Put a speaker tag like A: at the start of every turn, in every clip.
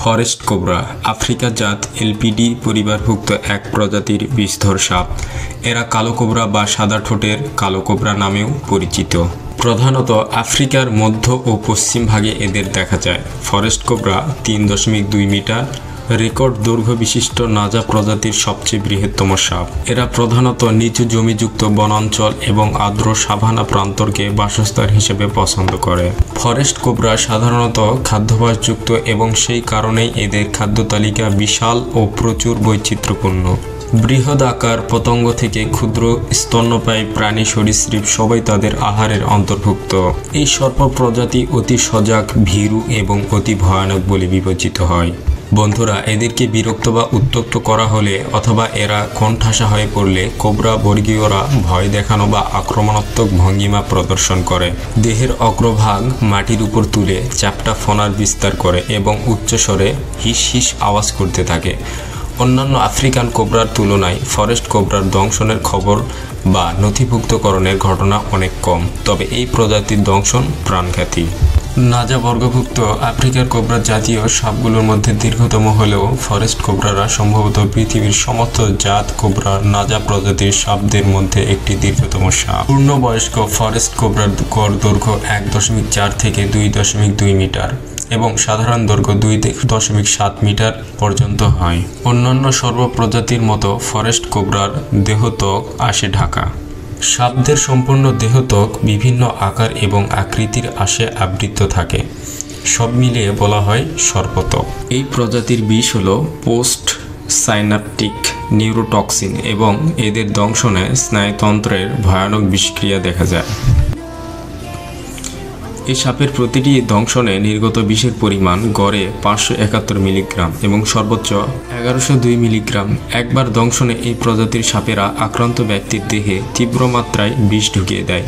A: Forest cobra Africa জাত LPD পরিবারভুক্ত এক প্রজাতির বিষধর সাপ। এরা কালো কোবরা বা সাদা ঠোঁটের কালো কোবরা নামেও পরিচিত। প্রধানত আফ্রিকার মধ্য ও পশ্চিম ভাগে এদের দেখা যায়। ফরেস্ট কোবরা 3.2 মিটার রেকর্ড দৈর্ঘ্য বিশিষ্ট নাজা প্রজাতির সবচেয়ে বৃহত্তম সাপ। এরা প্রধানত নিচু জমিযুক্ত বনাঞ্চল এবং আর্দ্র সাভানা প্রান্তরকে বাসস্থান হিসেবে পছন্দ করে। ফরেস্ট কোবরা সাধারণত খাদ্যাভ্যাসযুক্ত এবং সেই কারণেই এদের খাদ্য তালিকা বিশাল ও প্রচুর বৈচিত্র্যপূর্ণ। বৃহৎ আকার পতঙ্গ থেকে ক্ষুদ্র স্তন্যপায়ী প্রাণী সরীসৃপ সবাই তাদের আহারের অন্তর্ভুক্ত। এই সর্প প্রজাতি অতি সজাগ, ভীরু এবং অতি ভয়ানক বলে বিবেচিত হয়। বন্ধুরা, এদেরকে বিরক্ত বা উত্ত্যক্ত করা হলে অথবা এরা কোণঠাসা হয়ে পড়লে কোবরা বর্গীয়রা ভয় দেখানো বা আক্রমণাত্মক ভঙ্গিমা প্রদর্শন করে। দেহের অগ্রভাগ মাটির উপর তুলে চ্যাপ্টা ফনার বিস্তার করে এবং উচ্চস্বরে হিস হিস আওয়াজ করতে থাকে। অন্যান্য আফ্রিকান কোবরার তুলনায় ফরেস্ট কোবরার দংশনের খবর বা নথিভুক্তকরণের ঘটনা অনেক কম, তবে এই প্রজাতির দংশন প্রাণঘাতী। নাজা বর্গভুক্ত আফ্রিকার কোবরা জাতীয় সাপগুলোর মধ্যে দীর্ঘতম হলেও ফরেস্ট কোবরারা সম্ভবত পৃথিবীর সমস্ত জাত কোবরা নাজা প্রজাতির সাপদের মধ্যে একটি দীর্ঘতম সাপ। পূর্ণবয়স্ক ফরেস্ট কোবরার গড় দৈর্ঘ্য 1.4 থেকে 2.2 মিটার এবং সাধারণ দৈর্ঘ্য 2.7 মিটার পর্যন্ত হয়। অন্যান্য সর্বপ্রজাতির মতো ফরেস্ট কোবরার দেহত্বক আসে ঢাকা। সাপদের সম্পূর্ণ দেহত্বক বিভিন্ন আকার এবং আকৃতির আসে আবৃত থাকে। সব মিলিয়ে বলা হয় সর্পত্বক। এই প্রজাতির বিষ হল পোস্ট সাইনাপটিক নিউরোটক্সিন এবং এদের দংশনে স্নায়ুতন্ত্রের ভয়ানক বিষক্রিয়া দেখা যায়। এই সাপের প্রতিটি দংশনে নির্গত বিষের পরিমাণ গড়ে 571 মিলিগ্রাম এবং সর্বোচ্চ 1102 মিলিগ্রাম। একবার দংশনে এই প্রজাতির সাপেরা আক্রান্ত ব্যক্তির দেহে তীব্র মাত্রায় বিষ ঢুকিয়ে দেয়,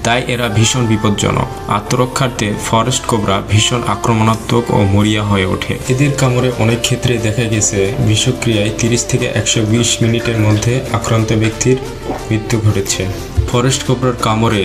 A: তাই এরা ভীষণ বিপজ্জনক। আত্মরক্ষার্থে ফরেস্ট কোবরা ভীষণ আক্রমণাত্মক ও মরিয়া হয়ে ওঠে। এদের কামড়ে অনেক ক্ষেত্রে দেখা গেছে বিষক্রিয়ায় 30 থেকে 120 মিনিটের মধ্যে আক্রান্ত ব্যক্তির মৃত্যু ঘটেছে। ফরেস্ট কোবরার কামড়ে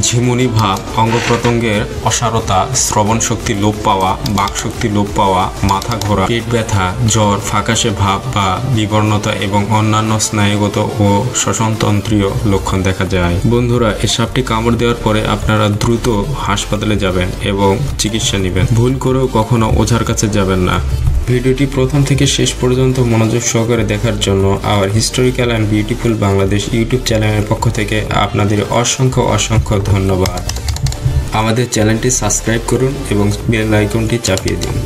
A: ঝিমুনি ভাব, অঙ্গ প্রত্যঙ্গের অসারতা, শ্রবণ শক্তি লোপ পাওয়া, বাকশক্তি লোপ পাওয়া, মাথা ঘোরা, পেট ব্যথা, জ্বর, ফ্যাকাশে ভাব বা বিবর্ণতা এবং অন্যান্য স্নায়ুগত ও শ্বসনতন্ত্রীয় লক্ষণ দেখা যায়। বন্ধুরা, এই সাপটি কামড় দেওয়ার পরে আপনারা দ্রুত হাসপাতালে যাবেন এবং চিকিৎসা নেবেন। ভুল করেও কখনো ওঝার কাছে যাবেন না। ভিডিওটি প্রথম থেকে শেষ পর্যন্ত মনোযোগ সহকারে দেখার জন্য hour historical and beautiful Bangladesh YouTube চ্যানেলের পক্ষ থেকে আপনাদের অসংখ্য ধন্যবাদ। আমাদের চ্যানেলটি সাবস্ক্রাইব করুন এবং বেল আইকনটি চাপিয়ে দিন।